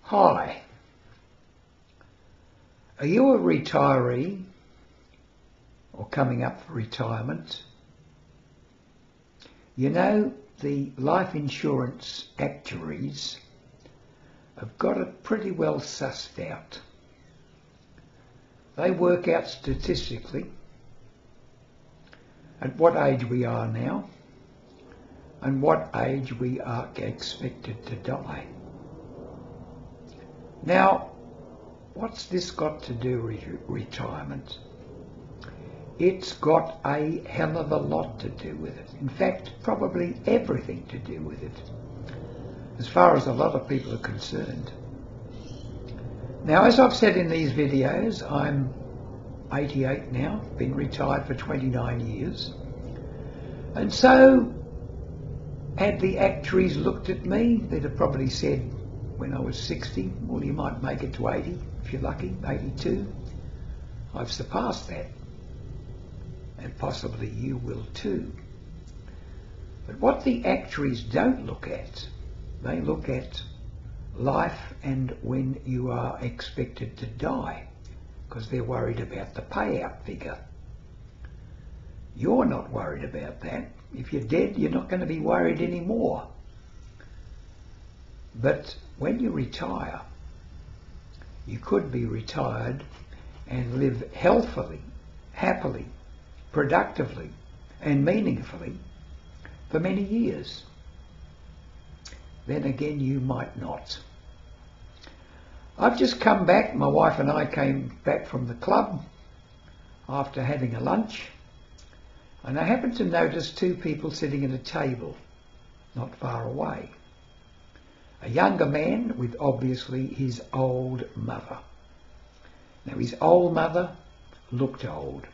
Hi. Are you a retiree or coming up for retirement? You know, the life insurance actuaries have got it pretty well sussed out. They work out statistically at what age we are now and what age we are expected to die. Now, what's this got to do with retirement? It's got a hell of a lot to do with it. In fact, probably everything to do with it, as far as a lot of people are concerned. Now, as I've said in these videos, I'm 88 now, been retired for 29 years. And so, had the actuaries looked at me, they'd have probably said when I was 60, well, you might make it to 80, if you're lucky, 82. I've surpassed that. And possibly you will too. But what the actuaries don't look at, they look at life and when you are expected to die, because they're worried about the payout figure. You're not worried about that. If you're dead, you're not going to be worried anymore. But when you retire, you could be retired and live healthily, happily, productively and meaningfully for many years. Then again, you might not. I've just come back, my wife and I came back from the club after having a lunch, and I happened to notice two people sitting at a table not far away. A younger man with obviously his old mother. Now his old mother looked old.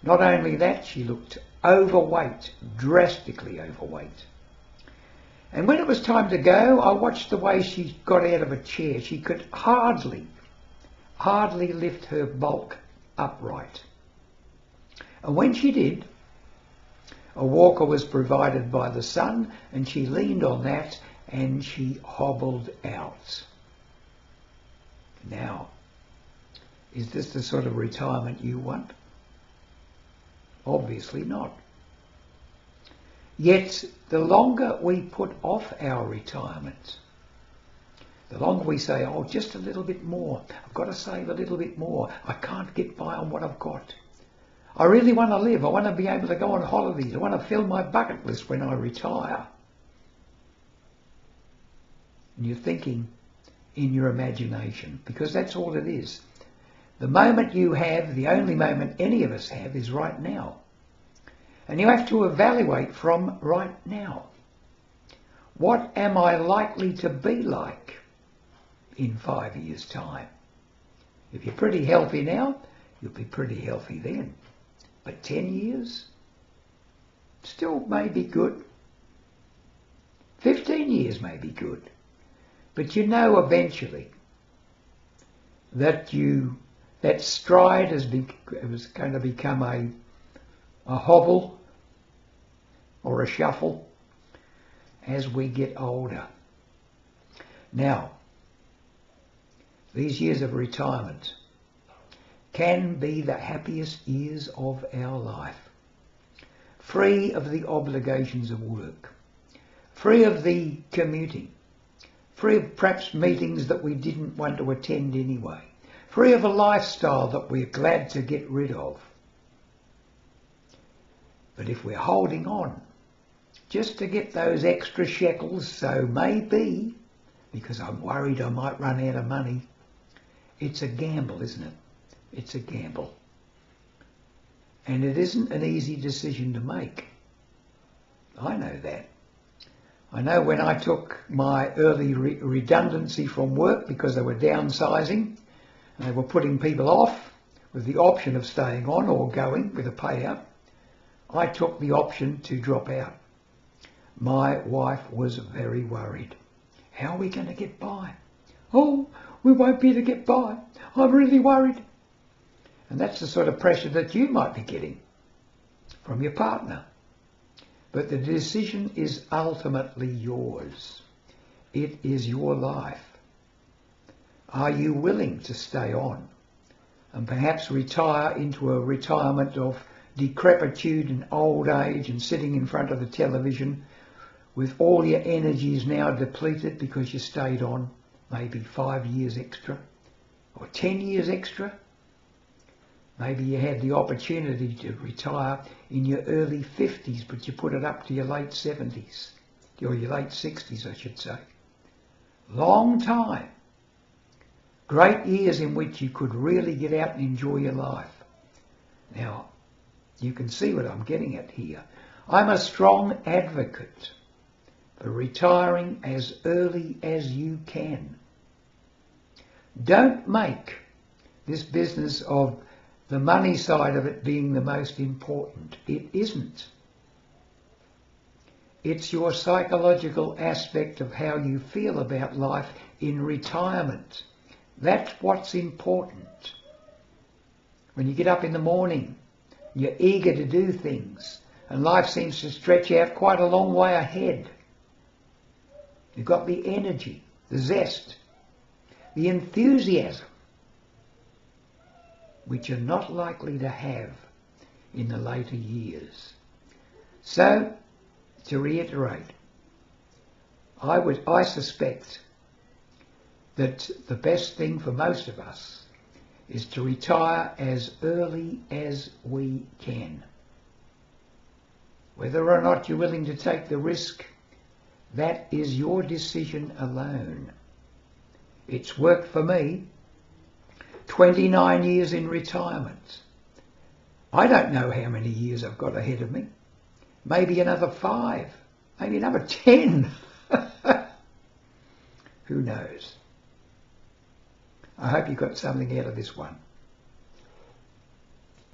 Not only that, she looked overweight, drastically overweight. And when it was time to go, I watched the way she got out of a chair. She could hardly lift her bulk upright. And when she did, a walker was provided by the son, and she leaned on that and she hobbled out. Now, is this the sort of retirement you want? Obviously not. Yet, the longer we put off our retirement, the longer we say, oh, just a little bit more, I've got to save a little bit more, I can't get by on what I've got. I really want to live, I want to be able to go on holidays, I want to fill my bucket list when I retire. And you're thinking in your imagination, because that's all it is. The moment you have, the only moment any of us have, is right now. And you have to evaluate from right now. What am I likely to be like in 5 years' time? If you're pretty healthy now, you'll be pretty healthy then. But 10 years? Still may be good. 15 years may be good. But you know eventually that that stride is going to become a hobble or a shuffle as we get older. Now, these years of retirement can be the happiest years of our life, free of the obligations of work, free of the commuting, free of perhaps meetings that we didn't want to attend anyway, free of a lifestyle that we're glad to get rid of. But if we're holding on just to get those extra shekels, so maybe, because I'm worried I might run out of money, it's a gamble, isn't it? It's a gamble. And it isn't an easy decision to make. I know that. I know when I took my early redundancy from work because they were downsizing, and they were putting people off with the option of staying on or going with a payout, I took the option to drop out. My wife was very worried. How are we going to get by? Oh, we won't be able to get by. I'm really worried. And that's the sort of pressure that you might be getting from your partner. But the decision is ultimately yours. It is your life. Are you willing to stay on and perhaps retire into a retirement of decrepitude and old age and sitting in front of the television with all your energies now depleted because you stayed on maybe 5 years extra or 10 years extra? Maybe you had the opportunity to retire in your early 50s, but you put it up to your late 70s, or your late 60s, I should say. Long time. Great years in which you could really get out and enjoy your life. Now, you can see what I'm getting at here. I'm a strong advocate for retiring as early as you can. Don't make this business of the money side of it being the most important. It isn't. It's your psychological aspect of how you feel about life in retirement. That's what's important. When you get up in the morning, you're eager to do things, and life seems to stretch out quite a long way ahead. You've got the energy, the zest, the enthusiasm, which you're not likely to have in the later years. So, to reiterate, I suspect that the best thing for most of us is to retire as early as we can. Whether or not you're willing to take the risk, that is your decision alone. It's worked for me. 29 years in retirement. I don't know how many years I've got ahead of me. Maybe another 5, maybe another 10. Who knows? I hope you got something out of this one.